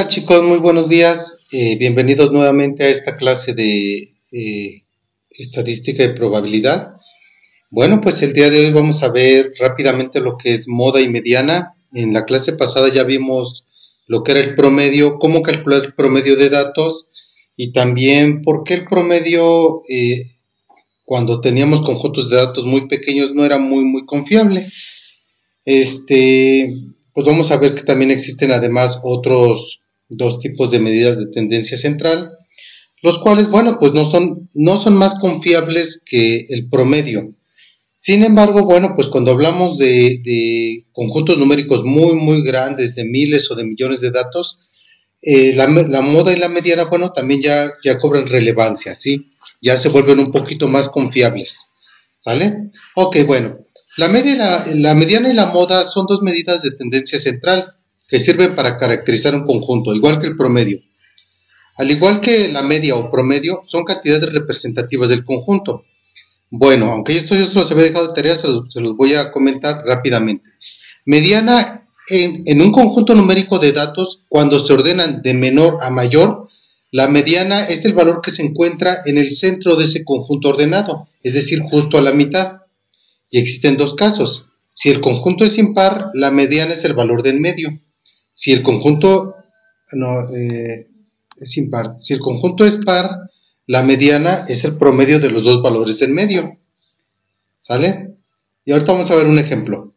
Hola chicos, muy buenos días. Bienvenidos nuevamente a esta clase de estadística y probabilidad. Bueno, pues el día de hoy vamos a ver rápidamente lo que es moda y mediana. En la clase pasada ya vimos lo que era el promedio, cómo calcular el promedio de datos y también por qué el promedio cuando teníamos conjuntos de datos muy pequeños no era muy confiable. Pues vamos a ver que también existen además otros dos tipos de medidas de tendencia central, los cuales, bueno, pues no son más confiables que el promedio. Sin embargo, bueno, pues cuando hablamos de conjuntos numéricos muy grandes, de miles o de millones de datos, la moda y la mediana, bueno, también ya cobran relevancia, ¿sí? Ya se vuelven un poquito más confiables, ¿sale? Ok, bueno. La mediana y la moda son dos medidas de tendencia central que sirven para caracterizar un conjunto, igual que el promedio. Al igual que la media o promedio, son cantidades representativas del conjunto. Bueno, aunque esto yo se los había dejado de tarea, se los voy a comentar rápidamente. Mediana en un conjunto numérico de datos, cuando se ordenan de menor a mayor, la mediana es el valor que se encuentra en el centro de ese conjunto ordenado, es decir, justo a la mitad. Y existen dos casos. Si el conjunto es impar, la mediana es el valor del medio. Si el conjunto es impar, si el conjunto es par, la mediana es el promedio de los dos valores del medio. ¿Sale? Y ahorita vamos a ver un ejemplo.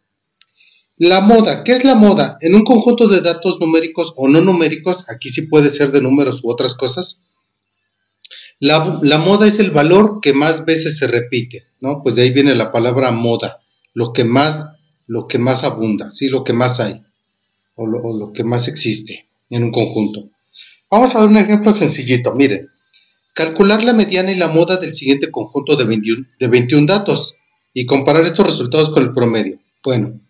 La moda, ¿qué es la moda? En un conjunto de datos numéricos o no numéricos, aquí sí puede ser de números u otras cosas, la moda es el valor que más veces se repite, ¿no? Pues de ahí viene la palabra moda, lo que más abunda, ¿sí? Lo que más hay, o lo que más existe en un conjunto. Vamos a ver un ejemplo sencillito, miren. Calcular la mediana y la moda del siguiente conjunto de 21 datos y comparar estos resultados con el promedio. Bueno,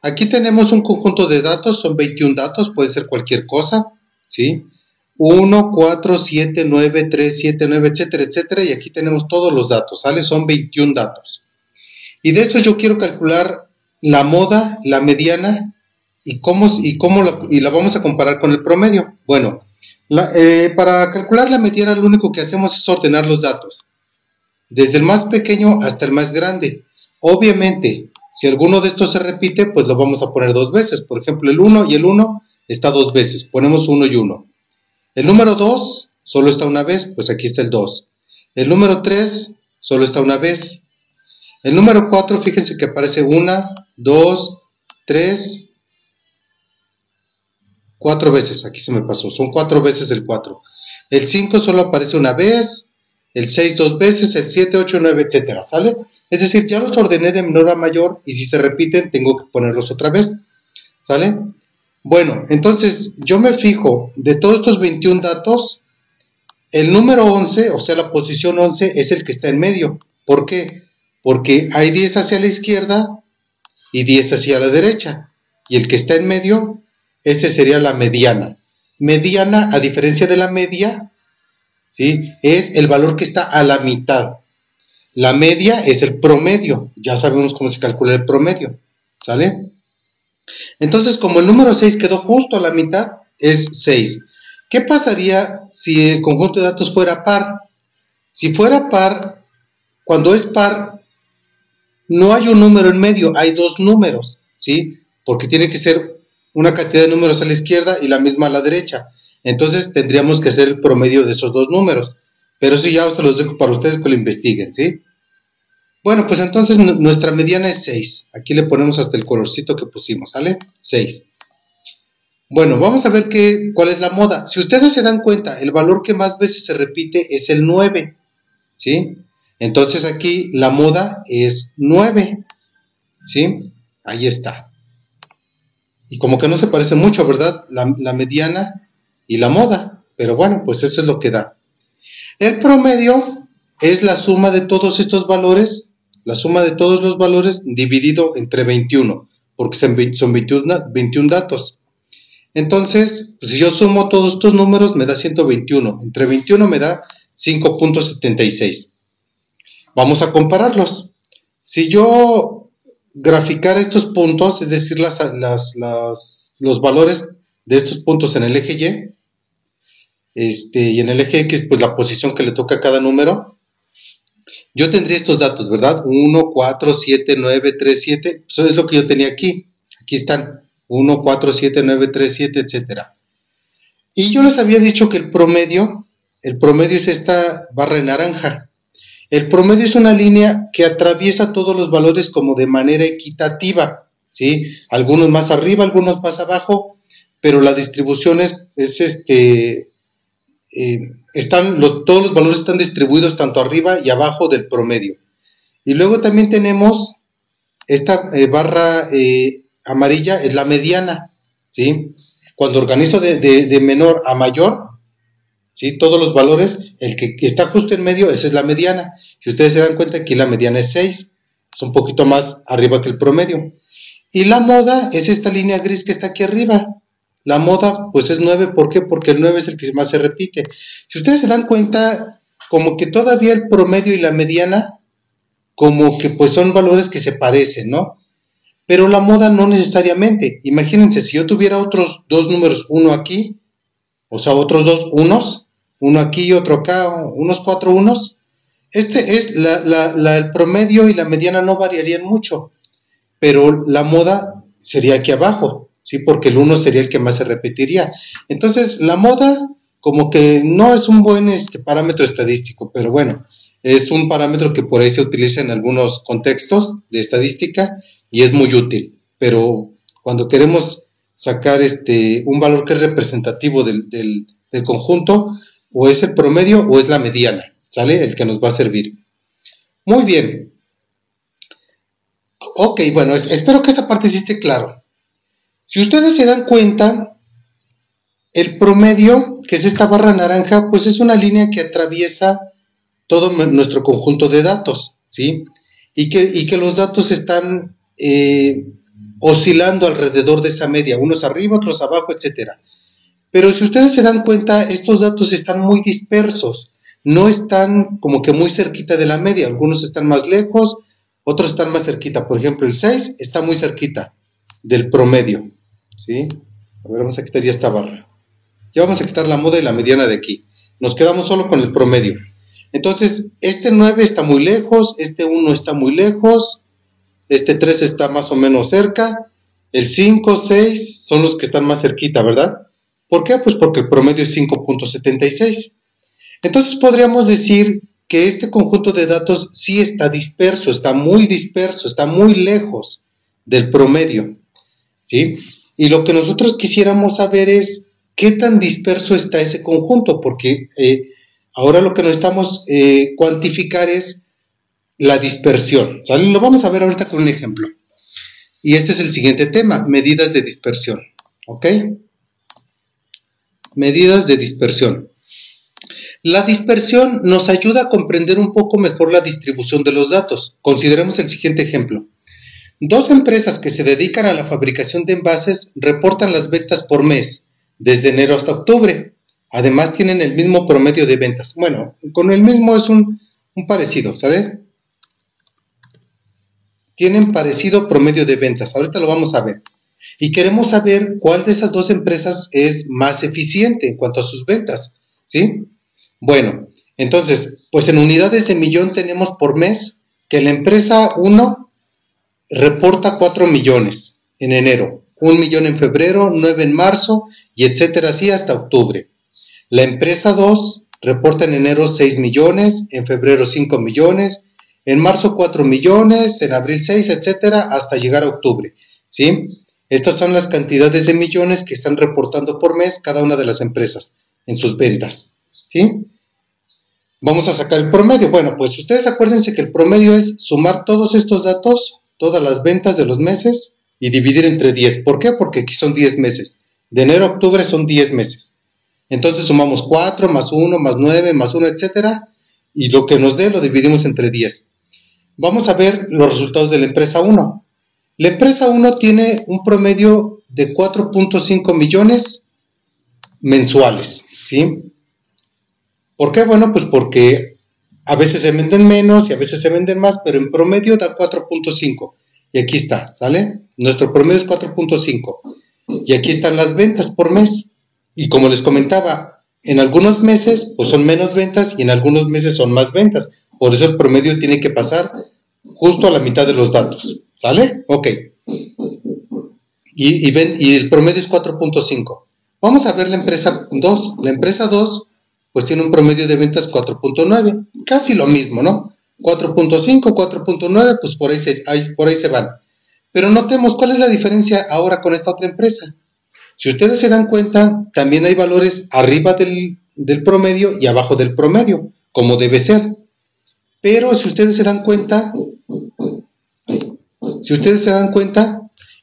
aquí tenemos un conjunto de datos, son 21 datos, puede ser cualquier cosa, ¿sí? 1, 4, 7, 9, 3, 7, 9, etcétera, etcétera, y aquí tenemos todos los datos, ¿sale? Son 21 datos. Y de eso yo quiero calcular la moda, la mediana, y la vamos a comparar con el promedio. Bueno, para calcular la mediana lo único que hacemos es ordenar los datos, desde el más pequeño hasta el más grande. Obviamente, si alguno de estos se repite, pues lo vamos a poner dos veces. Por ejemplo, el 1 y el 1 está dos veces, ponemos 1 y 1. El número 2 solo está una vez, pues aquí está el 2. El número 3 solo está una vez. El número 4, fíjense que aparece 1, 2, 3, 4 veces. Aquí se me pasó, son 4 veces el 4. El 5 solo aparece una vez. El 6 dos veces, el 7, 8, 9, etcétera, ¿sale? Es decir, ya los ordené de menor a mayor y si se repiten tengo que ponerlos otra vez, ¿sale? Bueno, entonces yo me fijo de todos estos 21 datos, el número 11, o sea la posición 11 es el que está en medio. ¿Por qué? Porque hay 10 hacia la izquierda y 10 hacia la derecha. Y el que está en medio, ese sería la mediana. Mediana, a diferencia de la media, ¿sí? Es el valor que está a la mitad. La media es el promedio. Ya sabemos cómo se calcula el promedio, ¿sale? Entonces, como el número 6 quedó justo a la mitad, es 6. ¿Qué pasaría si el conjunto de datos fuera par? Si fuera par, cuando es par, no hay un número en medio, hay dos números, ¿sí? Porque tiene que ser una cantidad de números a la izquierda y la misma a la derecha. Entonces, tendríamos que hacer el promedio de esos dos números. Pero eso ya se los dejo para ustedes que lo investiguen, ¿sí? Bueno, pues entonces nuestra mediana es 6. Aquí le ponemos hasta el colorcito que pusimos, ¿sale? 6. Bueno, vamos a ver cuál es la moda. Si ustedes se dan cuenta, el valor que más veces se repite es el 9, ¿sí? Entonces aquí la moda es 9, ¿sí? Ahí está. Y como que no se parece mucho, ¿verdad? La mediana y la moda. Pero bueno, pues eso es lo que da. El promedio es la suma de todos estos valores, la suma de todos los valores dividido entre 21, porque son 21 datos. Entonces, pues si yo sumo todos estos números, me da 121. Entre 21 me da 5.76. Vamos a compararlos. Si yo graficara estos puntos, es decir, los valores de estos puntos en el eje Y, y en el eje X, pues la posición que le toca a cada número, yo tendría estos datos, ¿verdad? 1, 4, 7, 9, 3, 7, eso es lo que yo tenía aquí. Aquí están 1, 4, 7, 9, 3, 7, etcétera. Y yo les había dicho que el promedio es esta barra en naranja. El promedio es una línea que atraviesa todos los valores como de manera equitativa, ¿sí? Algunos más arriba, algunos más abajo, pero la distribución todos los valores están distribuidos tanto arriba y abajo del promedio. Y luego también tenemos esta barra amarilla, es la mediana, ¿sí? Cuando organizo de menor a mayor, ¿sí? Todos los valores, el que está justo en medio, esa es la mediana. Si ustedes se dan cuenta, aquí la mediana es 6, es un poquito más arriba que el promedio. Y la moda es esta línea gris que está aquí arriba. La moda, pues es 9, ¿por qué? Porque el 9 es el que más se repite. Si ustedes se dan cuenta, como que todavía el promedio y la mediana, como que pues son valores que se parecen, ¿no? Pero la moda no necesariamente. Imagínense, si yo tuviera otros dos números, uno aquí, o sea, otros dos unos, uno aquí y otro acá, unos 4 unos, el promedio y la mediana no variarían mucho, pero la moda sería aquí abajo, ¿sí? Porque el 1 sería el que más se repetiría. Entonces, la moda como que no es un buen parámetro estadístico, pero bueno, es un parámetro que por ahí se utiliza en algunos contextos de estadística y es muy útil, pero cuando queremos sacar un valor que es representativo del conjunto, o es el promedio o es la mediana, ¿sale? El que nos va a servir. Muy bien. Ok, bueno, espero que esta parte sí esté claro. Si ustedes se dan cuenta, el promedio, que es esta barra naranja, pues es una línea que atraviesa todo nuestro conjunto de datos, ¿sí? Y que los datos están oscilando alrededor de esa media, unos arriba, otros abajo, etcétera. Pero si ustedes se dan cuenta, estos datos están muy dispersos, no están como que muy cerquita de la media, algunos están más lejos, otros están más cerquita. Por ejemplo, el 6 está muy cerquita del promedio, ¿sí? A ver, vamos a quitar ya esta barra. Ya vamos a quitar la moda y la mediana de aquí. Nos quedamos solo con el promedio. Entonces, este 9 está muy lejos, este 1 está muy lejos, este 3 está más o menos cerca, el 5, 6 son los que están más cerquita, ¿verdad? ¿Por qué? Pues porque el promedio es 5.76. Entonces podríamos decir que este conjunto de datos sí está disperso, está muy lejos del promedio, ¿sí? Y lo que nosotros quisiéramos saber es qué tan disperso está ese conjunto, porque ahora lo que necesitamos cuantificar es la dispersión, ¿sale? Lo vamos a ver ahorita con un ejemplo. Y este es el siguiente tema, medidas de dispersión, ¿ok? Medidas de dispersión. La dispersión nos ayuda a comprender un poco mejor la distribución de los datos. Consideremos el siguiente ejemplo. Dos empresas que se dedican a la fabricación de envases reportan las ventas por mes, desde enero hasta octubre. Además tienen el mismo promedio de ventas. Bueno, con el mismo es un parecido, ¿sabes? Tienen parecido promedio de ventas. Ahorita lo vamos a ver. Y queremos saber cuál de esas dos empresas es más eficiente en cuanto a sus ventas, ¿sí? Bueno, entonces, pues en unidades de millón tenemos por mes que la empresa 1 reporta 4 millones en enero, 1 millón en febrero, 9 en marzo y etcétera, así hasta octubre. La empresa 2 reporta en enero 6 millones, en febrero 5 millones, en marzo 4 millones, en abril 6, etcétera, hasta llegar a octubre, ¿sí? Estas son las cantidades de millones que están reportando por mes cada una de las empresas en sus ventas, ¿sí? Vamos a sacar el promedio. Bueno, pues ustedes acuérdense que el promedio es sumar todos estos datos, todas las ventas de los meses y dividir entre 10. ¿Por qué? Porque aquí son 10 meses. De enero a octubre son 10 meses. Entonces sumamos 4 más 1 más 9 más 1, etcétera, y lo que nos dé lo dividimos entre 10. Vamos a ver los resultados de la empresa 1. La empresa 1 tiene un promedio de 4.5 millones mensuales, ¿sí? ¿Por qué? Bueno, pues porque a veces se venden menos y a veces se venden más, pero en promedio da 4.5. Y aquí está, ¿sale? Nuestro promedio es 4.5. Y aquí están las ventas por mes. Y como les comentaba, en algunos meses pues son menos ventas y en algunos meses son más ventas. Por eso el promedio tiene que pasar justo a la mitad de los datos. ¿Sale? Ok. Y el promedio es 4.5. Vamos a ver la empresa 2. La empresa 2 pues tiene un promedio de ventas 4.9. Casi lo mismo, ¿no? 4.5, 4.9, pues por ahí se van. Pero notemos cuál es la diferencia ahora con esta otra empresa. Si ustedes se dan cuenta, también hay valores arriba del promedio y abajo del promedio, como debe ser. Pero si ustedes se dan cuenta,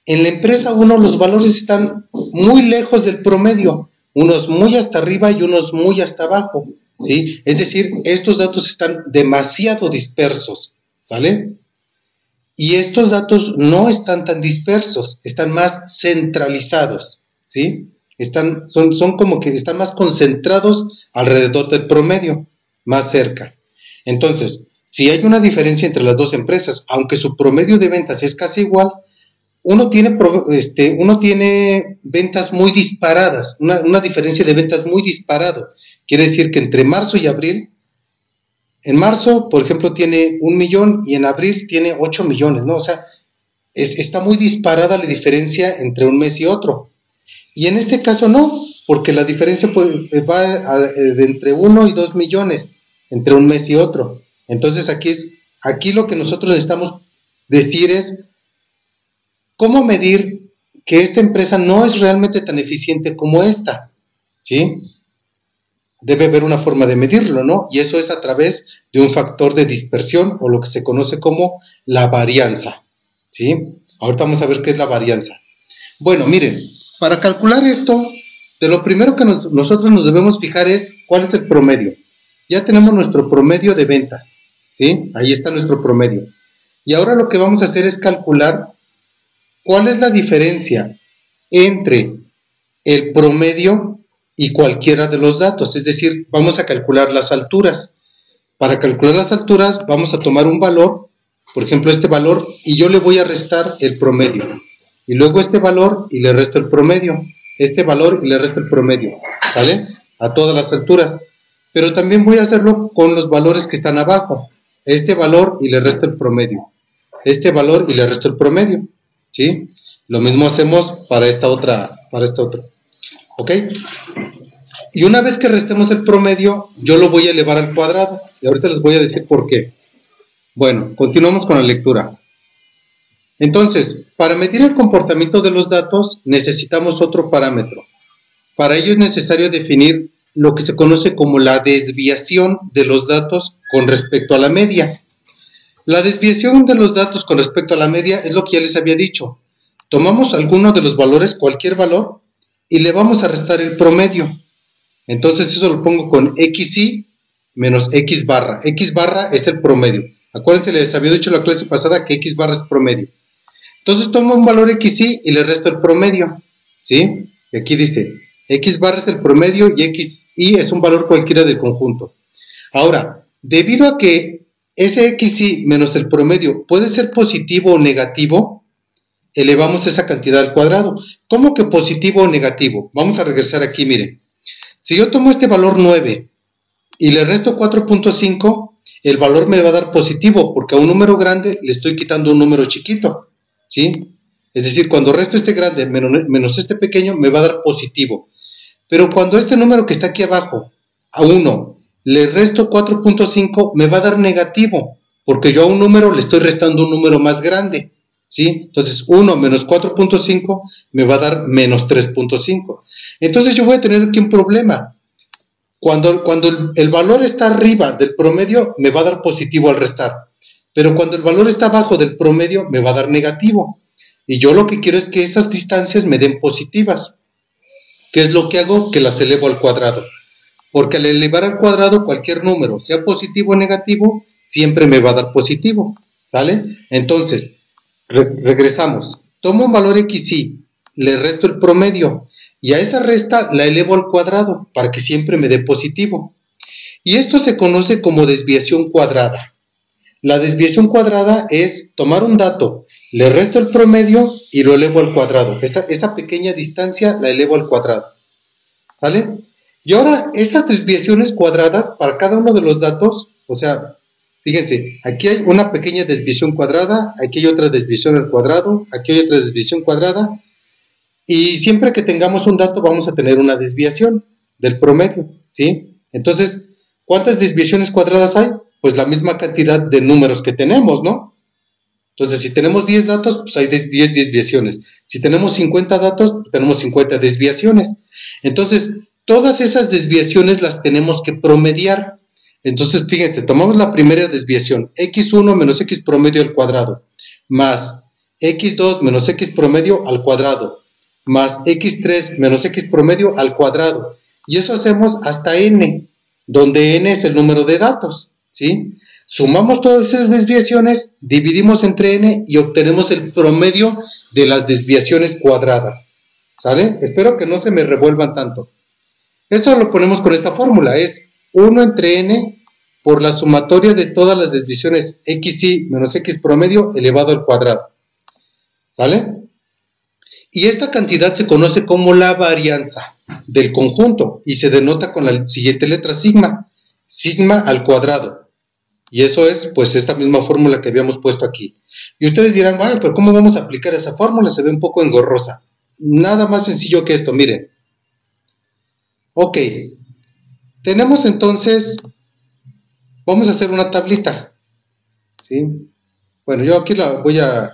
en la empresa 1 los valores están muy lejos del promedio, unos muy hasta arriba y unos muy hasta abajo, ¿sí? Es decir, estos datos están demasiado dispersos, ¿sale? Y estos datos no están tan dispersos, están más centralizados, ¿sí? Son como que están más concentrados alrededor del promedio, más cerca. Entonces, si hay una diferencia entre las dos empresas, aunque su promedio de ventas es casi igual, uno tiene ventas muy disparadas, una diferencia de ventas muy disparado. Quiere decir que entre marzo y abril, en marzo, por ejemplo, tiene 1 millón y en abril tiene 8 millones, ¿no? O sea, está muy disparada la diferencia entre un mes y otro. Y en este caso no, porque la diferencia va de entre 1 y 2 millones entre un mes y otro. Entonces aquí lo que nosotros necesitamos decir es cómo medir que esta empresa no es realmente tan eficiente como esta, ¿sí? Debe haber una forma de medirlo, ¿no? Y eso es a través de un factor de dispersión o lo que se conoce como la varianza, ¿sí? Ahorita vamos a ver qué es la varianza. Bueno, miren, para calcular esto, de lo primero que nosotros nos debemos fijar es cuál es el promedio. Ya tenemos nuestro promedio de ventas, ¿sí? Ahí está nuestro promedio. Y ahora lo que vamos a hacer es calcular cuál es la diferencia entre el promedio y cualquiera de los datos, es decir, vamos a calcular las alturas. Para calcular las alturas vamos a tomar un valor, por ejemplo este valor, y yo le voy a restar el promedio. Y luego este valor y le resto el promedio. Este valor y le resto el promedio, ¿sale? A todas las alturas. Pero también voy a hacerlo con los valores que están abajo. Este valor y le resto el promedio. Este valor y le resto el promedio, ¿sí? Lo mismo hacemos para esta otra. ¿Ok? Y una vez que restemos el promedio, yo lo voy a elevar al cuadrado. Y ahorita les voy a decir por qué. Bueno, continuamos con la lectura. Entonces, para medir el comportamiento de los datos, necesitamos otro parámetro. Para ello es necesario definir lo que se conoce como la desviación de los datos con respecto a la media. La desviación de los datos con respecto a la media es lo que ya les había dicho. Tomamos alguno de los valores, cualquier valor, y le vamos a restar el promedio. Entonces eso lo pongo con xi menos x barra. X barra es el promedio. Acuérdense, les había dicho en la clase pasada que x barra es promedio. Entonces tomo un valor xi y le resto el promedio, ¿sí? Y aquí dice, x barra es el promedio y xi es un valor cualquiera del conjunto. Ahora, debido a que ese xi menos el promedio puede ser positivo o negativo, elevamos esa cantidad al cuadrado. ¿Cómo que positivo o negativo? Vamos a regresar aquí, miren. Si yo tomo este valor 9 y le resto 4.5, el valor me va a dar positivo, porque a un número grande le estoy quitando un número chiquito, ¿sí? Es decir, cuando resto este grande menos este pequeño, me va a dar positivo. Pero cuando este número que está aquí abajo, a 1, le resto 4.5, me va a dar negativo, porque yo a un número le estoy restando un número más grande, ¿sí? Entonces 1 menos 4.5 me va a dar menos 3.5. Entonces yo voy a tener aquí un problema. Cuando el valor está arriba del promedio, me va a dar positivo al restar. Pero cuando el valor está abajo del promedio, me va a dar negativo. Y yo lo que quiero es que esas distancias me den positivas. ¿Qué es lo que hago? Que las elevo al cuadrado. Porque al elevar al cuadrado cualquier número, sea positivo o negativo, siempre me va a dar positivo. ¿Sale? Entonces, regresamos. Tomo un valor xi, le resto el promedio. Y a esa resta la elevo al cuadrado para que siempre me dé positivo. Y esto se conoce como desviación cuadrada. La desviación cuadrada es tomar un dato le resto el promedio y lo elevo al cuadrado. Esa pequeña distancia la elevo al cuadrado. ¿Sale? Y ahora esas desviaciones cuadradas para cada uno de los datos, o sea, fíjense, aquí hay una pequeña desviación cuadrada, aquí hay otra desviación al cuadrado, aquí hay otra desviación cuadrada, y siempre que tengamos un dato vamos a tener una desviación del promedio, ¿sí? Entonces, ¿cuántas desviaciones cuadradas hay? Pues la misma cantidad de números que tenemos, ¿no? Entonces, si tenemos 10 datos, pues hay 10 desviaciones. Si tenemos 50 datos, pues tenemos 50 desviaciones. Entonces, todas esas desviaciones las tenemos que promediar. Entonces, fíjense, tomamos la primera desviación, x1 menos x promedio al cuadrado, más x2 menos x promedio al cuadrado, más x3 menos x promedio al cuadrado. Y eso hacemos hasta n, donde n es el número de datos, ¿sí? Sumamos todas esas desviaciones, dividimos entre n y obtenemos el promedio de las desviaciones cuadradas. ¿Sale? Espero que no se me revuelvan tanto. Eso lo ponemos con esta fórmula, es 1 entre n por la sumatoria de todas las desviaciones xy menos x promedio elevado al cuadrado. ¿Sale? Y esta cantidad se conoce como la varianza del conjunto y se denota con la siguiente letra, sigma. Sigma al cuadrado. Y eso es, pues, esta misma fórmula que habíamos puesto aquí. Y ustedes dirán, bueno, pero ¿cómo vamos a aplicar esa fórmula? Se ve un poco engorrosa. Nada más sencillo que esto, miren. Ok. Tenemos entonces, vamos a hacer una tablita. ¿Sí? Bueno, yo aquí la voy a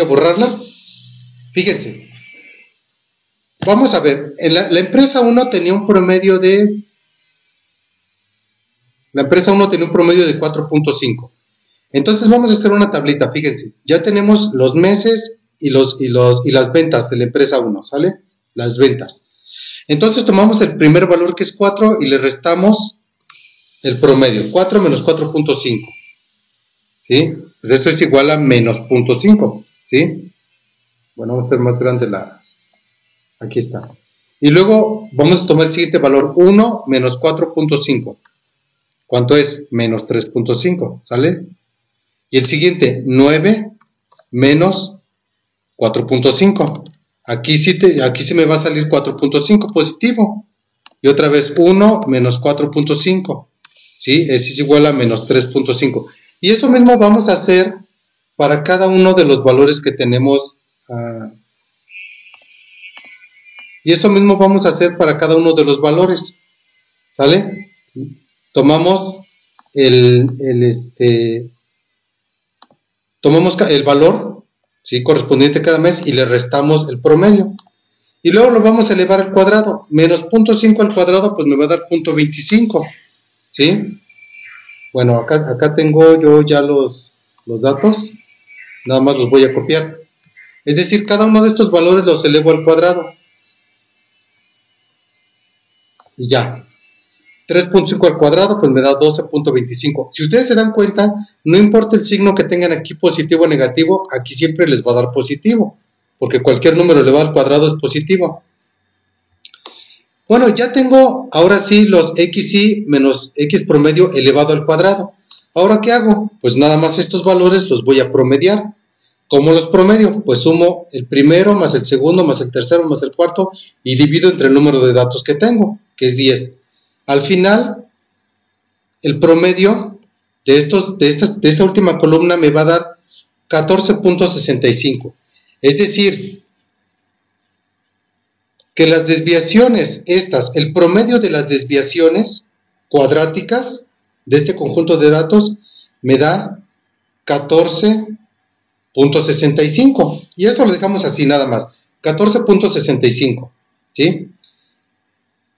borrarla. Fíjense. Vamos a ver, la empresa 1 tenía un promedio de... La empresa 1 tenía un promedio de 4.5. Entonces vamos a hacer una tablita, fíjense. Ya tenemos los meses y las ventas de la empresa 1, ¿sale? Las ventas. Entonces tomamos el primer valor que es 4 y le restamos el promedio. 4 menos 4.5. ¿Sí? Pues esto es igual a menos 0.5. ¿Sí? Bueno, vamos a hacer más grande la... Aquí está. Y luego vamos a tomar el siguiente valor, 1 menos 4.5. ¿Cuánto es? Menos 3.5, ¿sale? Y el siguiente, 9 menos 4.5. Aquí sí me va a salir 4.5 positivo. Y otra vez 1 menos 4.5. ¿Sí? Ese es igual a menos 3.5. Y eso mismo vamos a hacer para cada uno de los valores que tenemos. Y eso mismo vamos a hacer para cada uno de los valores. ¿Sale? Tomamos tomamos el valor, ¿sí?, correspondiente a cada mes y le restamos el promedio. Y luego lo vamos a elevar al cuadrado. Menos 0.5 al cuadrado, pues me va a dar 0.25. ¿Sí? Bueno, acá tengo yo ya los datos. Nada más los voy a copiar. Es decir, cada uno de estos valores los elevo al cuadrado. Y ya. 3.5 al cuadrado, pues me da 12.25. Si ustedes se dan cuenta, no importa el signo que tengan aquí, positivo o negativo, aquí siempre les va a dar positivo, porque cualquier número elevado al cuadrado es positivo. Bueno, ya tengo, ahora sí, los xy menos x promedio elevado al cuadrado. ¿Ahora qué hago? Pues nada más estos valores los voy a promediar. ¿Cómo los promedio? Pues sumo el primero, más el segundo, más el tercero, más el cuarto, y divido entre el número de datos que tengo, que es 10. Al final, el promedio de esta última columna me va a dar 14.65. Es decir, que las desviaciones el promedio de las desviaciones cuadráticas de este conjunto de datos me da 14.65. Y eso lo dejamos así nada más, 14.65. ¿Sí?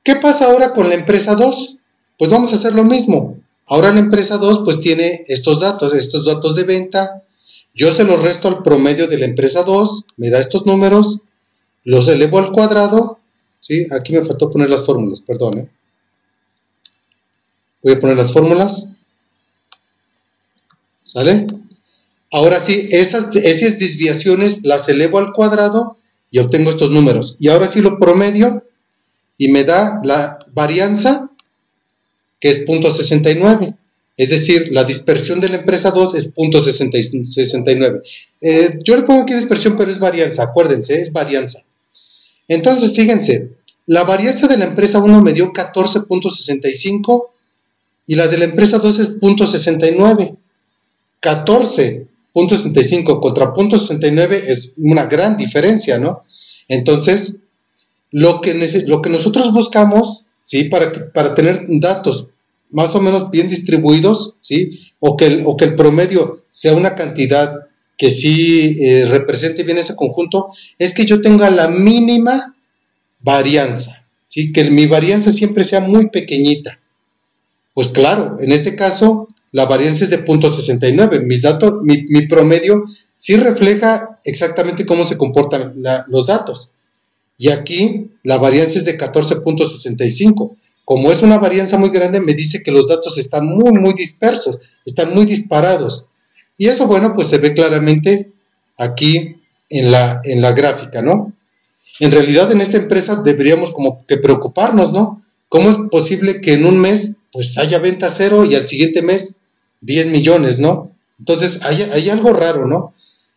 ¿Qué pasa ahora con la empresa 2? Pues vamos a hacer lo mismo. Ahora la empresa 2 pues tiene estos datos de venta. Yo se los resto al promedio de la empresa 2, me da estos números, los elevo al cuadrado. ¿Sí? Aquí me faltó poner las fórmulas, perdón. Voy a poner las fórmulas. ¿Sale? Ahora sí, esas desviaciones las elevo al cuadrado y obtengo estos números. Y ahora sí lo promedio y me da la varianza, que es 0.69. Es decir, la dispersión de la empresa 2 es 0.69. Yo le pongo aquí dispersión, pero es varianza, acuérdense, es varianza. Entonces, fíjense, la varianza de la empresa 1 me dio 14.65 y la de la empresa 2 es 0.69. 14.65 contra 0.69 es una gran diferencia, ¿no? Entonces, lo que nosotros buscamos, ¿sí? Para tener datos más o menos bien distribuidos, ¿sí? O que el promedio sea una cantidad que sí represente bien ese conjunto, es que yo tenga la mínima varianza, ¿sí? Que mi varianza siempre sea muy pequeñita. Pues claro, en este caso, la varianza es de 0.69. Mis datos, mi promedio sí refleja exactamente cómo se comportan los datos. Y aquí la varianza es de 14.65. Como es una varianza muy grande, me dice que los datos están muy dispersos, están muy disparados. Y eso, bueno, pues se ve claramente aquí en la gráfica, ¿no? En realidad, en esta empresa deberíamos como que preocuparnos, ¿no? ¿Cómo es posible que en un mes pues haya venta cero y al siguiente mes 10 millones, ¿no? Entonces, hay algo raro, ¿no?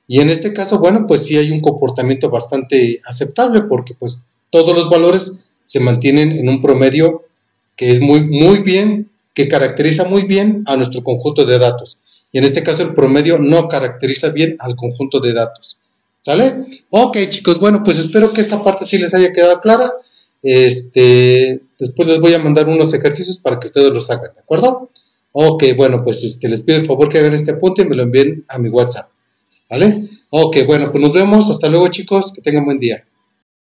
Y en este caso, bueno, pues sí hay un comportamiento bastante aceptable porque pues todos los valores se mantienen en un promedio que es muy bien, que caracteriza muy bien a nuestro conjunto de datos. Y en este caso el promedio no caracteriza bien al conjunto de datos. ¿Sale? Ok, chicos, bueno, pues espero que esta parte sí les haya quedado clara. Después les voy a mandar unos ejercicios para que ustedes los hagan, ¿de acuerdo? Ok, bueno, pues les pido el favor que hagan este apunte y me lo envíen a mi WhatsApp. ¿Vale? Ok, bueno, pues nos vemos. Hasta luego, chicos. Que tengan buen día.